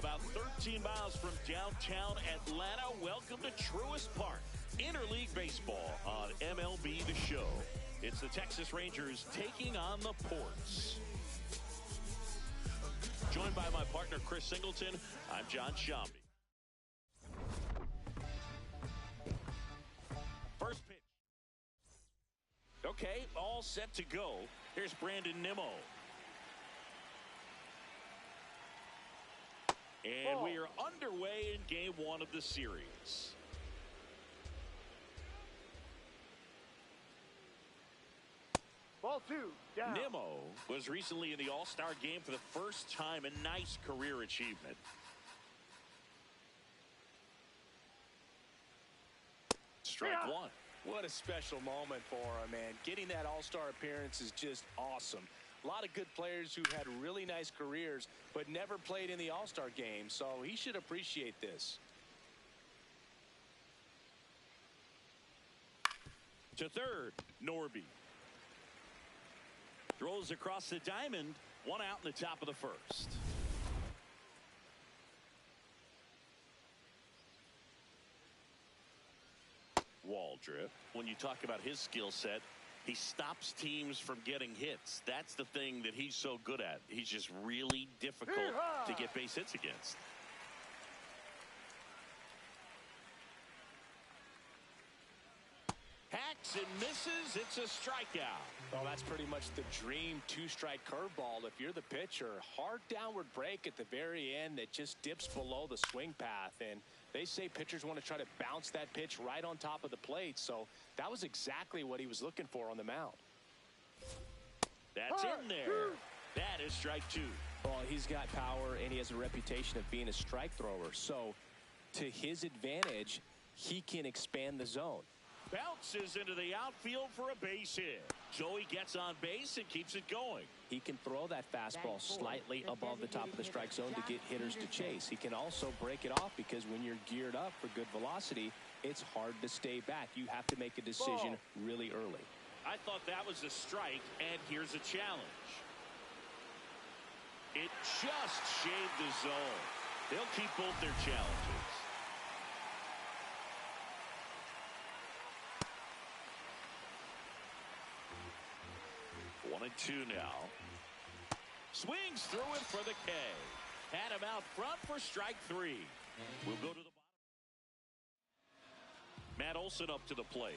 About 13 miles from downtown Atlanta, welcome to Truist Park. Interleague baseball on MLB The Show. It's the Texas Rangers taking on the Ports. Joined by my partner, Chris Singleton, I'm John Shambi. First pitch. Okay, all set to go. Here's Brandon Nimmo. And we are underway in game one of the series. Ball two, down. Nimmo was recently in the All-Star game for the first time, a nice career achievement. Strike one. What a special moment for him, man. Getting that All-Star appearance is just awesome. A lot of good players who had really nice careers but never played in the All-Star game, so he should appreciate this. To third, Norby. Throws across the diamond, one out in the top of the first. Waldrop, when you talk about his skill set, he stops teams from getting hits. That's the thing that he's so good at. He's just really difficult to get base hits against. Hacks and misses. It's a strikeout. Well, that's pretty much the dream two-strike curveball if you're the pitcher. Hard downward break at the very end that just dips below the swing path. And they say pitchers want to try to bounce that pitch right on top of the plate. So that was exactly what he was looking for on the mound. That's in there. That is strike two. Well, he's got power and he has a reputation of being a strike thrower. So to his advantage, he can expand the zone. Bounces into the outfield for a base hit. Joey gets on base and keeps it going. He can throw that fastball slightly above the top of the strike zone to get hitters to chase. He can also break it off because when you're geared up for good velocity, it's hard to stay back. You have to make a decision really early. I thought that was a strike, and here's a challenge. It just shaved the zone. They'll keep both their challenges. 1-2 now. Swings through it for the K. Had him out front for strike three. We'll go to the bottom. Matt Olson up to the plate.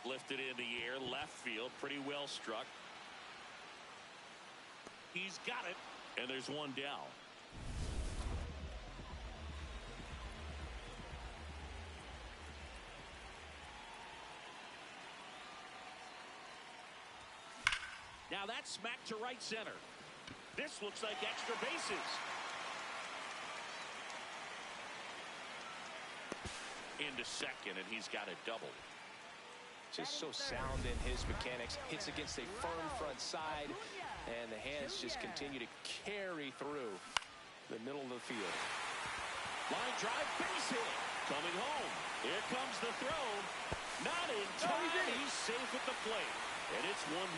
Lifted in the air, left field, pretty well struck. He's got it, and there's one down. Now that's smacked to right center. This looks like extra bases. Into second, and he's got a double. Just so sound in his mechanics. Hits against a firm front side, and the hands just continue to carry through the middle of the field. Line drive, base hit. Coming home. Here comes the throw. Not in time. He's safe at the plate. And it's 1-0.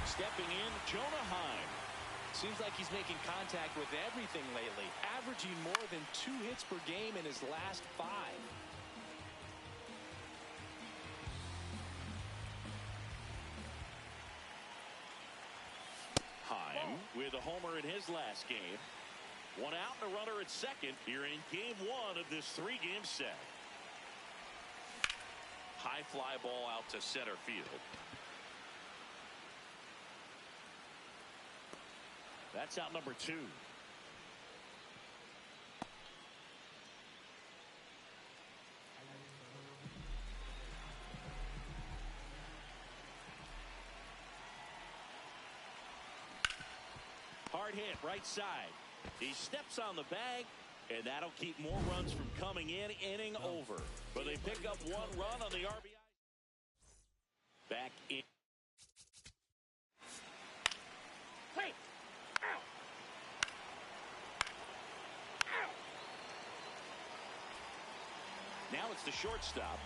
Stepping in, Jonah Heim. Seems like he's making contact with everything lately, averaging more than 2 hits per game in his last 5. Heim with a homer in his last game. 1 out and a runner at second here in game 1 of this 3-game set. High fly ball out to center field. That's out number 2. Hard hit right side. He steps on the bag, and that'll keep more runs from coming in. Inning over. But they pick up 1 run on the RBI. Back in. Hey! Ow! Ow! Now it's the shortstop.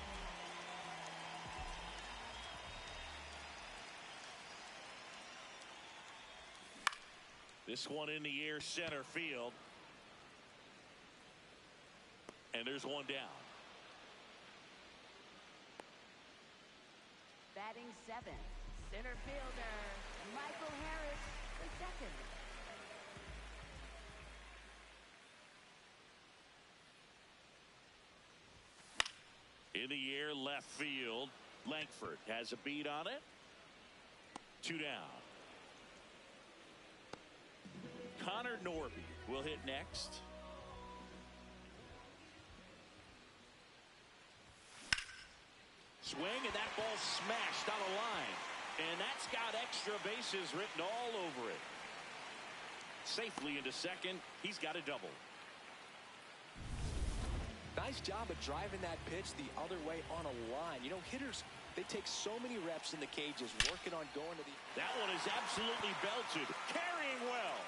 This one in the air, center field. And there's 1 down. Batting 7th, center fielder, Michael Harris, the second. In the air, left field. Langford has a beat on it. 2 down. Connor Norby will hit next. Swing, and that ball smashed on a line. And that's got extra bases written all over it. Safely into second. He's got a double. Nice job of driving that pitch the other way on a line. You know, hitters, they take so many reps in the cages working on going to the... That one is absolutely belted. Carrying well.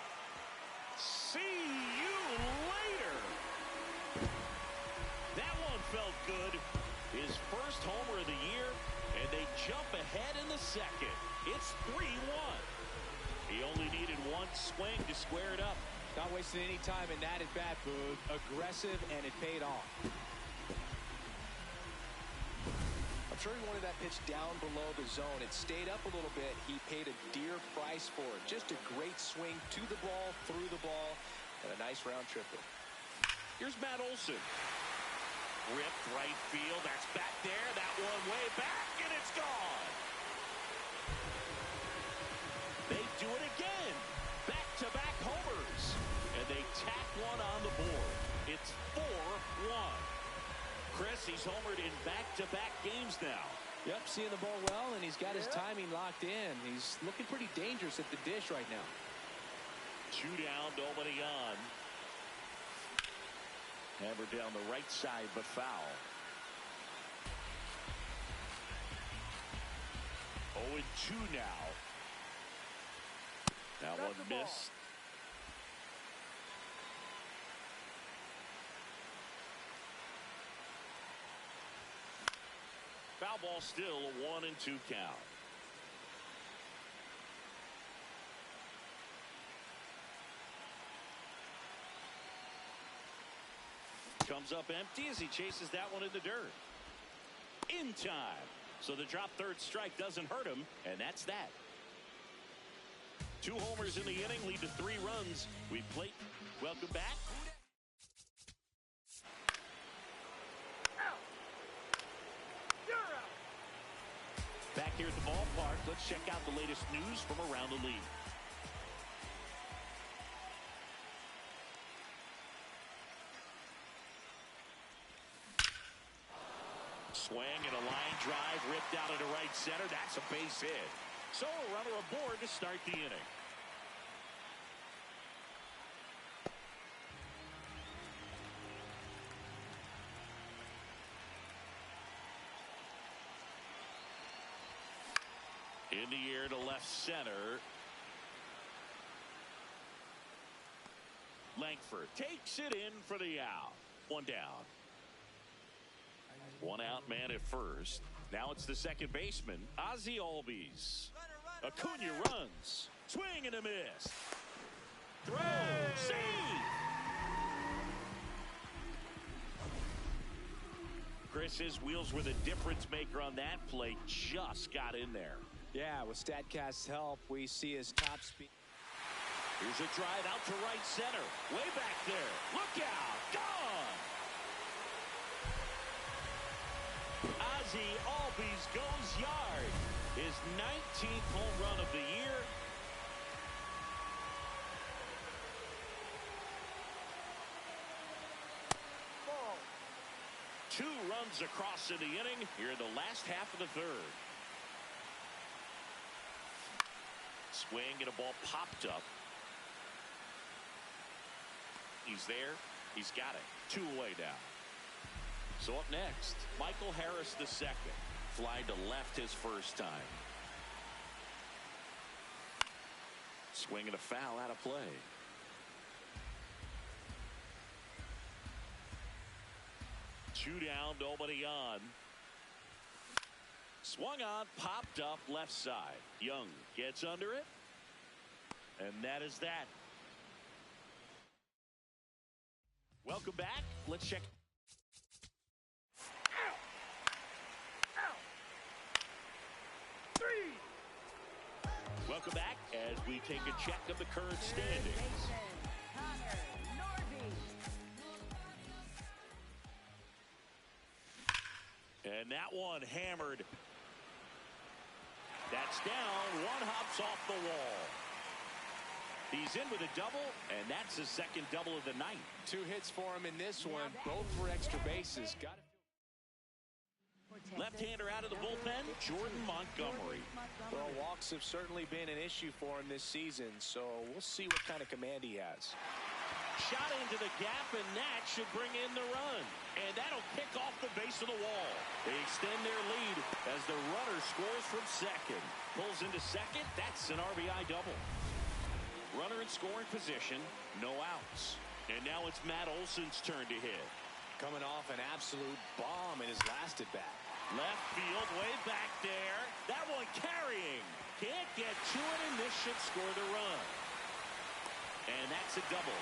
See you later. That one felt good. His first homer of the year, and they jump ahead in the second. It's 3-1. He only needed 1 swing to square it up. Not wasting any time in that at bat, Boog. Aggressive, and it paid off. I'm sure he wanted that pitch down below the zone. It stayed up a little bit. He paid a dear price for it. Just a great swing to the ball, through the ball, and a nice round triplet. Here's Matt Olson. Ripped right field. That's back there. That one way back, and it's gone. They do it again. Back-to-back homers. And they tack one on the board. It's 4-1. Chris, he's homered in back-to-back games now. Yep, seeing the ball well, and he's got his timing locked in. He's looking pretty dangerous at the dish right now. 2 down, nobody on. Hammered down the right side, but foul. 0-2 now. That one missed. Foul ball, still a 1-2 count. Comes up empty as he chases that one in the dirt. In time. So the drop third strike doesn't hurt him, and that's that. 2 homers in the inning lead to 3 runs. We played. Welcome back. Back here at the ballpark, let's check out the latest news from around the league. Swing and a line drive ripped out into right center. That's a base hit. So a runner aboard to start the inning. In the air to left center. Langford takes it in for the out. 1 down. 1 out, man at first. Now it's the second baseman, Ozzie Albies. Acuna runs. Swing and a miss. throw. Save. Chris, his wheels were the difference maker on that play. Just got in there. Yeah, with StatCast's help, we see his top speed. Here's a drive out to right center. Way back there. Look out. Gone. Ozzie Albies goes yard. His 19th home run of the year. Ball. 2 runs across in the inning here in the last half of the third. Swing and a ball popped up. He's there. He's got it. 2 away now. So up next, Michael Harris II. Fly to left his first time. Swing and a foul out of play. Two down, nobody on. Swung on, popped up left side. Young gets under it. And that is that. Welcome back. Let's check. Out. Out. 3. Welcome back as we take a check of the current standings. And that one hammered. That's down. One hops off the wall. He's in with a double, and that's his second double of the night. 2 hits for him in this one. Both were extra bases. Got it. Left-hander out of the bullpen, Jordan Montgomery. Well, walks have certainly been an issue for him this season, so we'll see what kind of command he has. Shot into the gap, and that should bring in the run. And that'll kick off the base of the wall. They extend their lead as the runner scores from second. Pulls into second. That's an RBI double. Runner in scoring position, no outs. And now it's Matt Olson's turn to hit. Coming off an absolute bomb in his last at bat. Left field, way back there. That one carrying. Can't get to it, and this should score the run. And that's a double.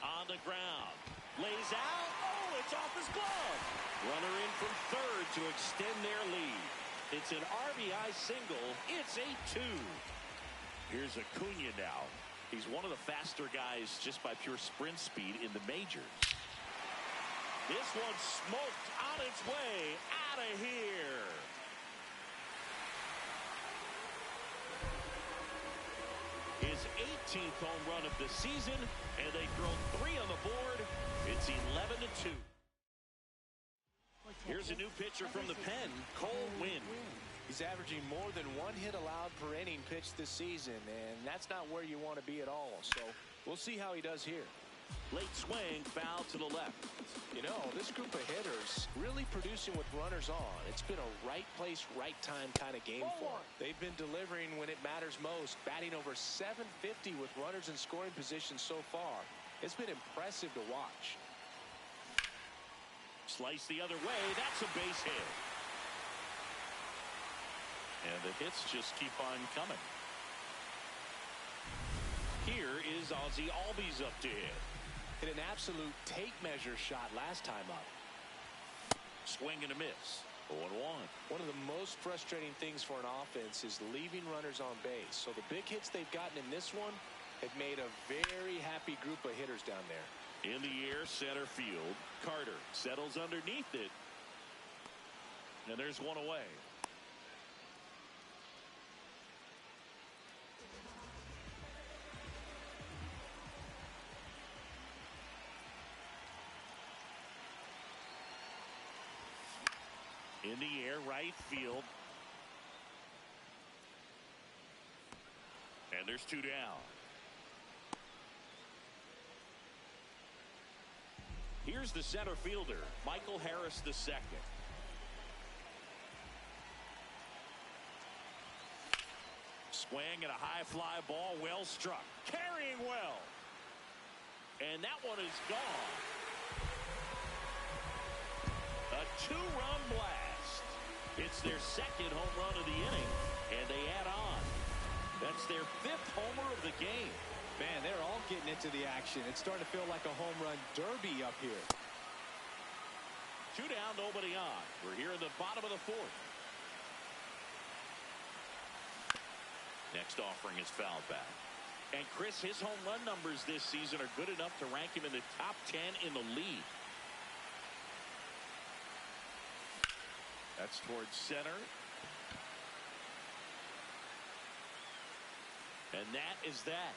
On the ground. Lays out. Oh, it's off his glove. Runner in from third to extend their lead. It's an RBI single. It's 8-2. Here's Acuna now. He's one of the faster guys just by pure sprint speed in the majors. This one smoked on its way out of here. His 18th home run of the season, and they throw 3 on the board. It's 11-2. Here's a new pitcher from the pen, Cole Winn. He's averaging more than 1 hit allowed per inning pitched this season, and that's not where you want to be at all. So we'll see how he does here. Late swing, foul to the left. You know, this group of hitters really producing with runners on. It's been a right place, right time kind of game for them. They've been delivering when it matters most, batting over 750 with runners in scoring position so far. It's been impressive to watch. Slice the other way. That's a base hit. And the hits just keep on coming. Here is Ozzie Albies up to hit. Hit an absolute tape measure shot last time up. Swing and a miss. 0-1. One of the most frustrating things for an offense is leaving runners on base. So the big hits they've gotten in this one have made a very happy group of hitters down there. In the air, center field. Carter settles underneath it. And there's one away. In the air, right field. And there's 2 down. Here's the center fielder, Michael Harris II. Swing and a high fly ball, well struck. Carrying well. And that one is gone. A two-run blast. It's their second home run of the inning, and they add on. That's their fifth homer of the game. Man, they're all getting into the action. It's starting to feel like a home run derby up here. 2 down, nobody on. We're here in the bottom of the fourth. Next offering is fouled back. And Chris, his home run numbers this season are good enough to rank him in the top 10 in the league. That's towards center. And that is that.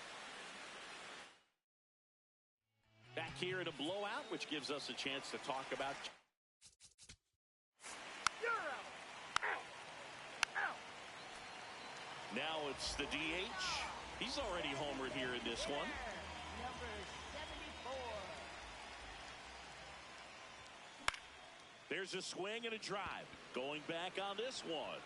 Back here in a blowout, which gives us a chance to talk about. Now it's the DH. He's already homered here in this one. Number 74. There's a swing and a drive. Going back on this one.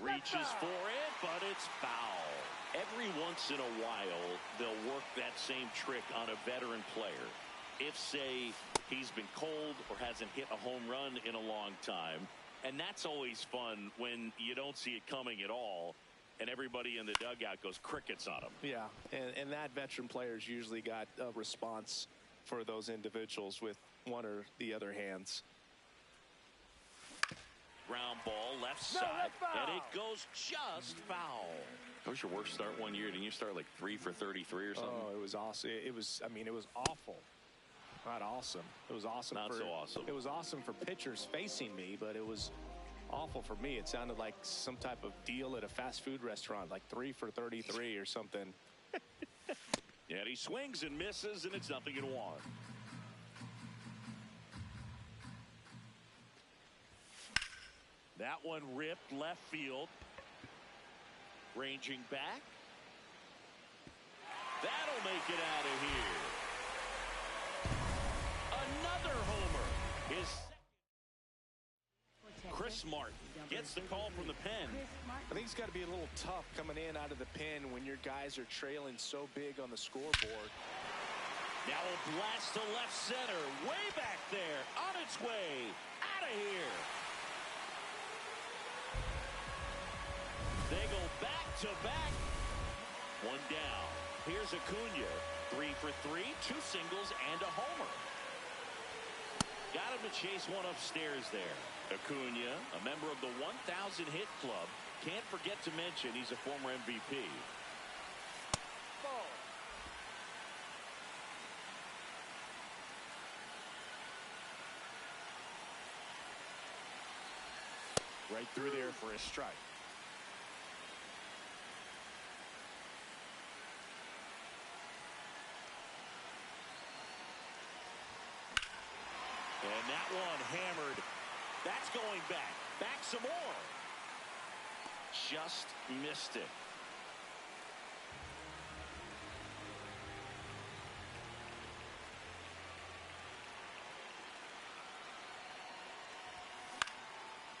Reaches for it, but it's foul. Every once in a while, they'll work that same trick on a veteran player. If, say, he's been cold or hasn't hit a home run in a long time. And that's always fun when you don't see it coming at all, and everybody in the dugout goes crickets on him. Yeah, and that veteran player's usually got a response for those individuals with one or the other hands. Ground ball, left side, and it goes just foul. That was your worst start one year. Didn't you start like 3 for 33 or something? Oh, it was awesome. It was awful. Not awesome. It was awesome. Not so awesome. It was awesome for pitchers facing me, but it was awful for me. It sounded like some type of deal at a fast food restaurant, like 3 for 33 or something. Yeah, and he swings and misses, and it's 0-1. That one ripped left field. Ranging back. That'll make it out of here. Another homer. His Chris Martin gets the call from the pen. I think it's got to be a little tough coming in out of the pen when your guys are trailing so big on the scoreboard. Now a blast to left center. Way back there. On its way. Out of here. They go back to back. One down. Here's Acuna. 3 for 3. 2 singles and a homer. Got him to chase one upstairs there. Acuna, a member of the 1,000 hit club. Can't forget to mention he's a former MVP. Ball. Right through there for a strike. And that one hammered. That's going back. Back some more. Just missed it.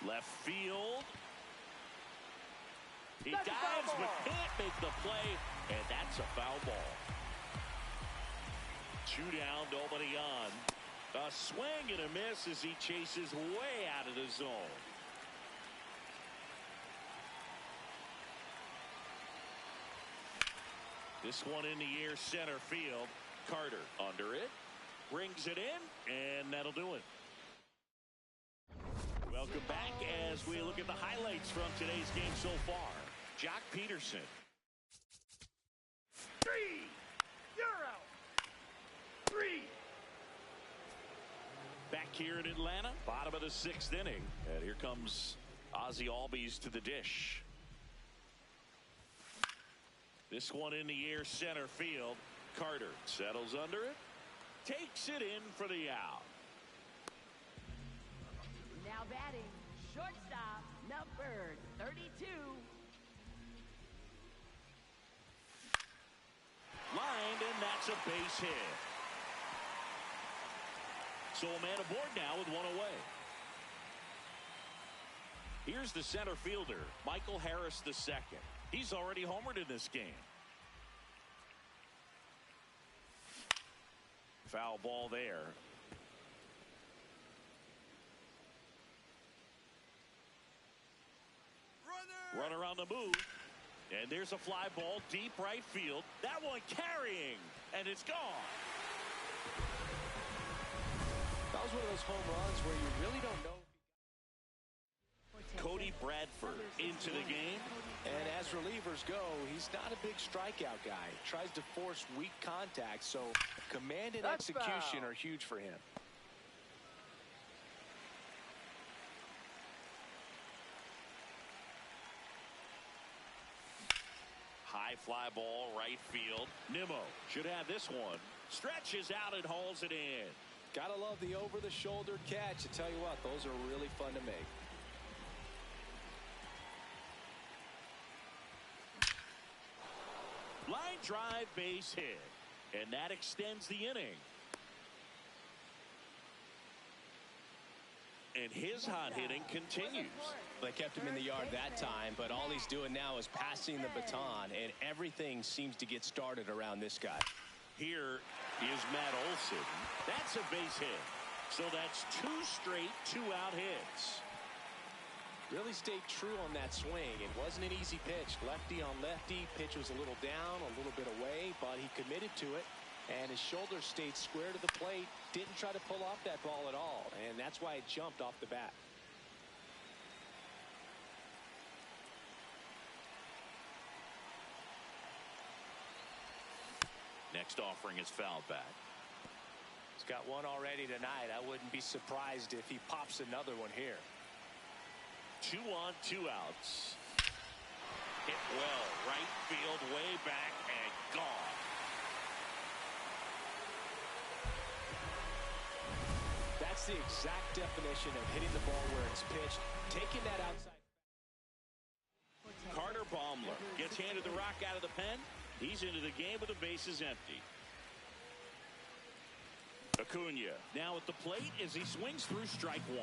Left field. He dives but can't make the play, and that's a foul ball. 2 down, nobody on. A swing and a miss as he chases way out of the zone. This one in the air, center field. Carter under it. Brings it in, and that'll do it. Welcome back as we look at the highlights from today's game so far. Jock Peterson. 3-0. 3. Back here in Atlanta, bottom of the 6th inning. And here comes Ozzie Albies to the dish. This one in the air, center field. Carter settles under it. Takes it in for the out. Now batting, shortstop, number 32. Lined, and that's a base hit. So a man aboard now with one away. Here's the center fielder, Michael Harris II. He's already homered in this game. Foul ball there. Runner on the move. And there's a fly ball deep right field. That one carrying. And it's gone. That was one of those home runs where you really don't know. Cody Bradford into the game. And as relievers go, he's not a big strikeout guy. Tries to force weak contact, so command and execution are huge for him. High fly ball right field. Nimmo should have this one. Stretches out and hauls it in. Gotta love the over-the-shoulder catch. I tell you what, those are really fun to make. Line drive, base hit. And that extends the inning. And his hot hitting continues. They kept him in the yard that time, but all he's doing now is passing the baton, and everything seems to get started around this guy. Here is Matt Olson. That's a base hit. So that's 2 straight 2-out hits. Really stayed true on that swing. It wasn't an easy pitch. Lefty on lefty. Pitch was a little down, a little bit away, but he committed to it. And his shoulder stayed square to the plate. Didn't try to pull off that ball at all. And that's why it jumped off the bat. Next offering is fouled back. He's got one already tonight. I wouldn't be surprised if he pops another one here. 2 on, 2 outs. Hit well, right field, way back, and gone. That's the exact definition of hitting the ball where it's pitched, taking that outside. Carter Baumler gets handed the rock out of the pen. He's into the game with the bases empty. Acuna now at the plate as he swings through strike 1.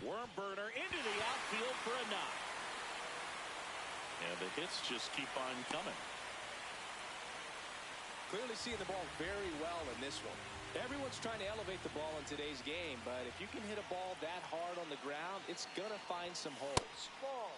Worm burner into the outfield for a knock. And the hits just keep on coming. Clearly seeing the ball very well in this one. Everyone's trying to elevate the ball in today's game, but if you can hit a ball that hard on the ground, it's going to find some holes. Ball.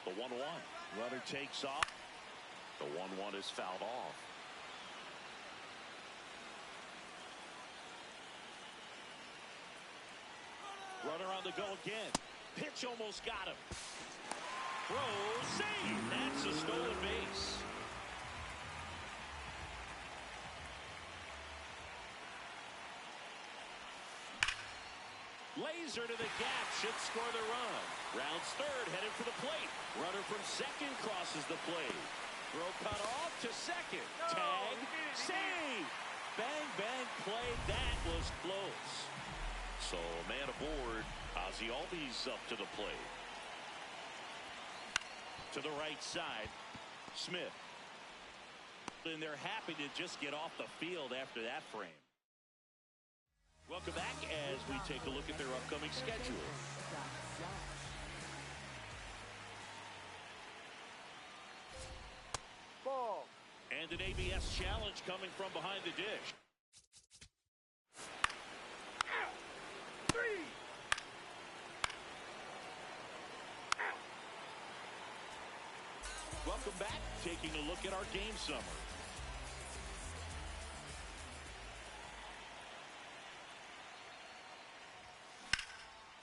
The 1-1. Runner takes off. The 1-1 is fouled off. Runner on the go again. Pitch almost got him. Throw, save. That's a stolen base. Laser to the gap should score the run. Rounds third, headed for the plate. Runner from second crosses the plate. Throw cut off to second. Tag, save. Bang, bang, play. That was close. So, man aboard. Ozzie Albies up to the plate. To the right side, Smith. And they're happy to just get off the field after that frame. Welcome back as we take a look at their upcoming schedule. Ball. And an ABS challenge coming from behind the dish. 3. Welcome back. Taking a look at our game summary.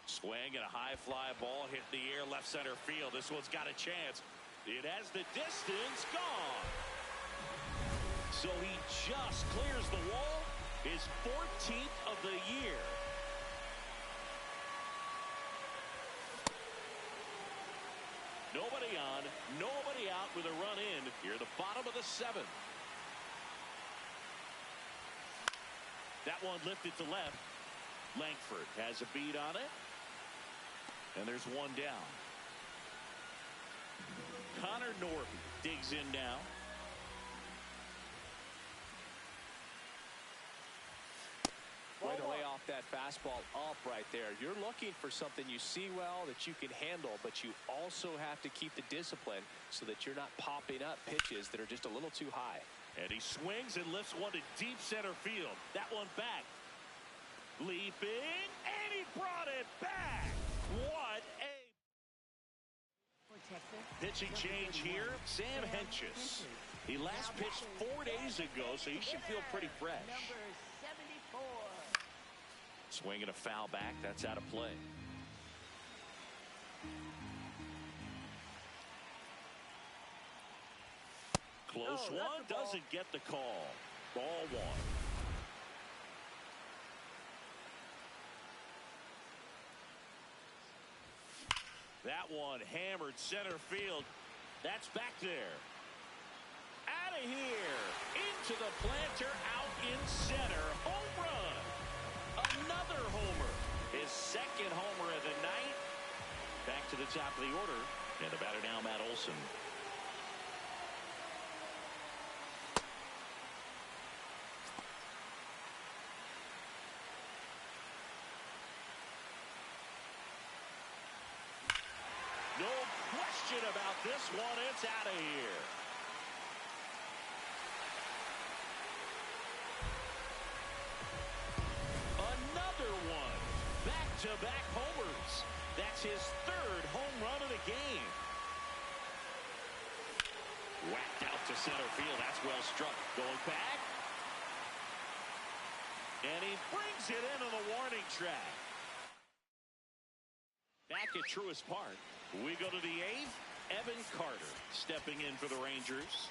Swing and a high fly ball hit the air left center field. This one's got a chance. It has the distance, gone. So he just clears the wall. His 14th of the year. Nobody on, nobody out with a run in. Here at the bottom of the 7th. That one lifted to left. Langford has a beat on it. And there's one down. Connor Norby digs in now. fastball up right there. You're looking for something you see well that you can handle, but you also have to keep the discipline so that you're not popping up pitches that are just a little too high. And he swings and lifts one to deep center field. That one back. Leaping, and he brought it back. What a pitching change here. Sam Hentges. He last pitched 4 days ago, so he should feel pretty fresh. Number 74. Swinging a foul back. That's out of play. Close one. Doesn't get the call. Ball one. That one hammered center field. That's back there. Out of here. Into the planter. Out in center. Home run. Another homer. His second homer of the night. Back to the top of the order. And the batter now, Matt Olson. No question about this one. It's out of here. Another one. Back-to-back homers. That's his third home run of the game. Whacked out to center field. That's well struck. Going back. And he brings it into the warning track. Back at Truist Park. We go to the 8th. Evan Carter stepping in for the Rangers.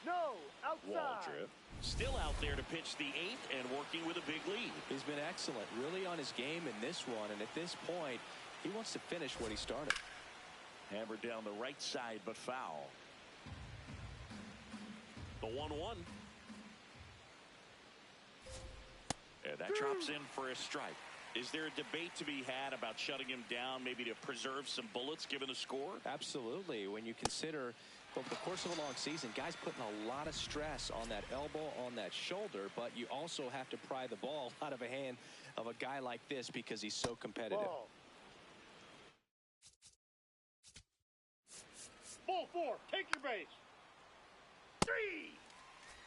No, outside. Waldrop still out there to pitch the 8th and working with a big lead. He's been excellent, really on his game in this one, and at this point, he wants to finish what he started. Hammered down the right side, but foul. The 1-1. And that drops in for a strike. Is there a debate to be had about shutting him down, maybe to preserve some bullets given the score? Absolutely. When you consider over the course of a long season, guys putting a lot of stress on that elbow, on that shoulder, but you also have to pry the ball out of a hand of a guy like this because he's so competitive. Ball 4, take your base. 3.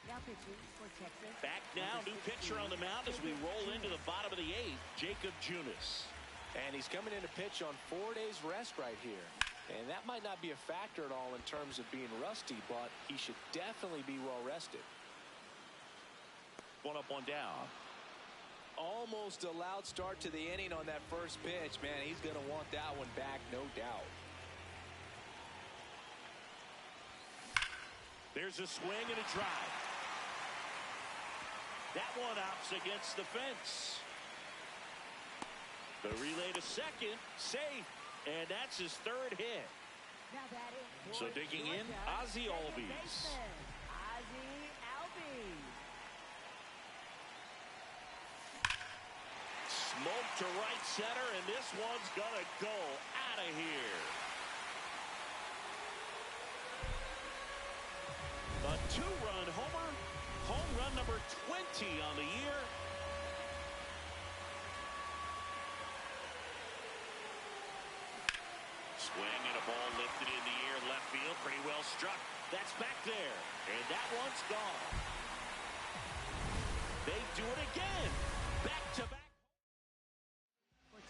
Now pitching for Texas. Back now, new pitcher on the mound as we roll into the bottom of the 8th, Jacob Junis. And he's coming in to pitch on 4 days rest right here. And that might not be a factor at all in terms of being rusty, but he should definitely be well rested. One up, one down. Almost a loud start to the inning on that first pitch. Man, he's going to want that one back, no doubt. There's a swing and a drive. That one opts against the fence. The relay to second, safe, and that's his third hit. Now batting. So digging in, Ozzie Albies. Ozzie Albies. Smoke to right center, and this one's gonna go out of here. A 2-run homer. Home run number 20 on the year. Swing and a ball lifted in the air, left field, pretty well struck. That's back there, and that one's gone. They do it again. Back to back.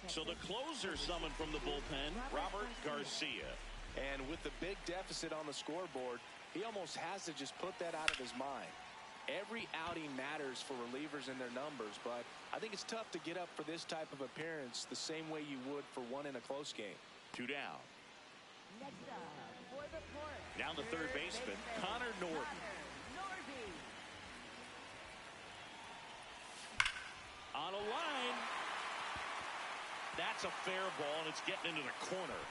So the closer summoned from the bullpen, Robert Garcia. And with the big deficit on the scoreboard, he almost has to just put that out of his mind. Every outing matters for relievers and their numbers, but I think it's tough to get up for this type of appearance the same way you would for one in a close game. 2 down. Next up for the Port. Now the third baseman, Connor Norton. On a line. That's a fair ball, and it's getting into the corner.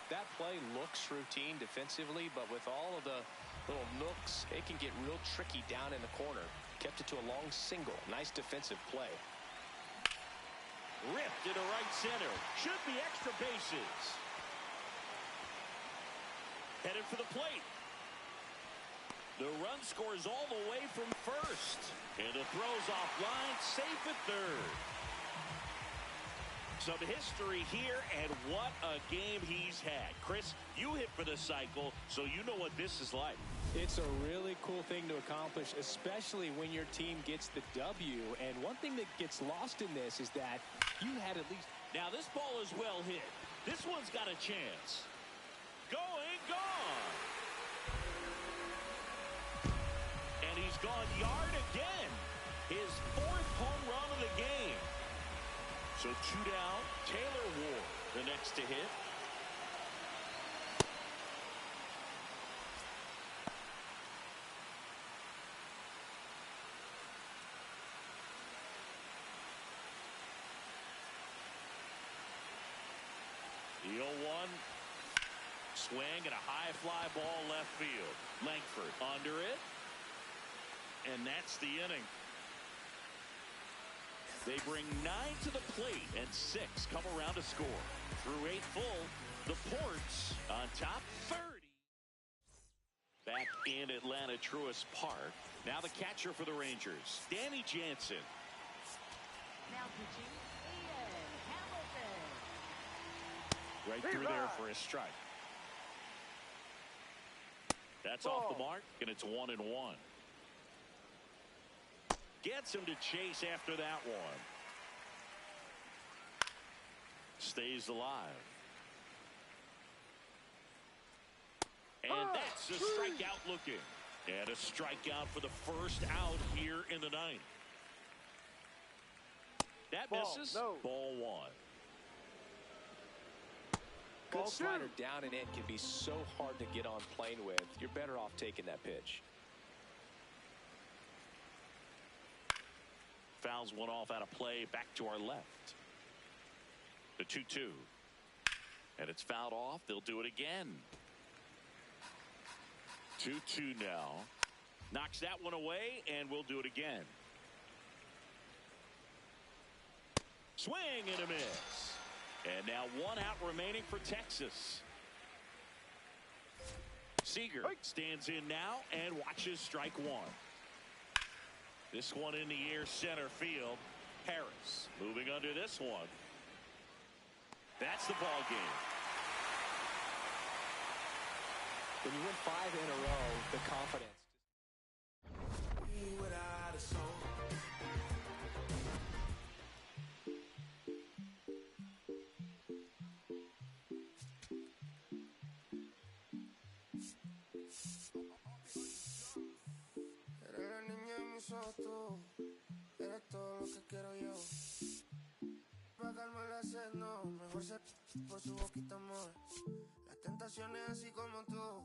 That play looks routine defensively, but with all of the little nooks, it can get real tricky down in the corner. Kept it to a long single. Nice defensive play. Ripped into right center. Should be extra bases. headed for the plate. The run scores all the way from first. And the throw's offline, safe at third. Some history here, and what a game he's had. Chris, you hit for the cycle, so you know what this is like. It's a really cool thing to accomplish, especially when your team gets the W. And one thing that gets lost in this is that you had at least... Now this ball is well hit. This one's got a chance. Going, gone. And he's gone yard again. His 4th home run of the game. So 2 down. Taylor Ward, the next to hit. The 0-1. Swing and a high fly ball left field. Langford under it. And that's the inning. They bring 9 to the plate, and 6 come around to score. Through 8 full, the Ports on top 30. Back in Atlanta, Truist Park. Now the catcher for the Rangers, Danny Jansen. Now pitching, Ian Hamilton. Right through there for a strike. That's off the mark, and it's 1-1. Gets him to chase after that one. Stays alive. And that's a strikeout looking. And a strikeout for the first out here in the 9th. That misses. Ball 1. Good slider down and in can be so hard to get on plane with. You're better off taking that pitch. Fouls one off out of play, back to our left. The 2-2. And it's fouled off. They'll do it again. 2-2 now. Knocks that one away, and we'll do it again. Swing and a miss. And now 1 out remaining for Texas. Seager stands in now and watches strike 1. This one in the air center field. Harris moving under this one. That's the ball game. When you win 5 in a row, the confidence. Without a soul. Eres la niña de mis ojos, tú. Eres todo lo que quiero yo. Pa' calmar la sed, no. Mejor ser por su boquita, amor. Las tentaciones así como tú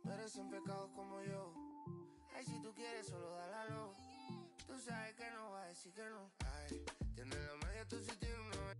merecen pecados como yo. Ay, si tú quieres, solo dale a lo. Tú sabes que no va a decir que no. Ay, tienes la magia, tú sí tienes una.